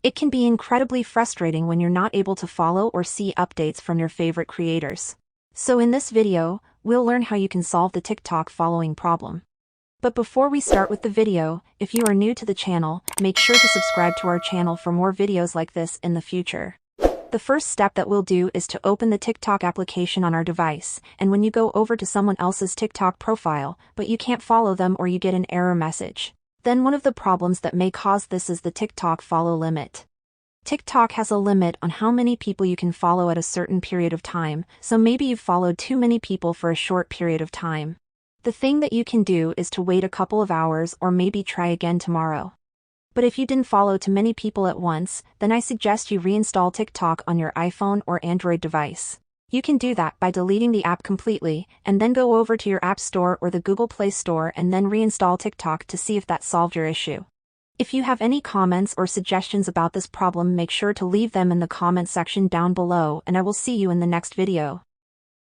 It can be incredibly frustrating when you're not able to follow or see updates from your favorite creators. So in this video, we'll learn how you can solve the TikTok following problem. But before we start with the video, if you are new to the channel, make sure to subscribe to our channel for more videos like this in the future. The first step that we'll do is to open the TikTok application on our device, and when you go over to someone else's TikTok profile, but you can't follow them or you get an error message, then one of the problems that may cause this is the TikTok follow limit. TikTok has a limit on how many people you can follow at a certain period of time, so maybe you've followed too many people for a short period of time. The thing that you can do is to wait a couple of hours or maybe try again tomorrow. But if you didn't follow too many people at once, then I suggest you reinstall TikTok on your iPhone or Android device. You can do that by deleting the app completely, and then go over to your App Store or the Google Play Store and then reinstall TikTok to see if that solved your issue. If you have any comments or suggestions about this problem, make sure to leave them in the comment section down below, and I will see you in the next video.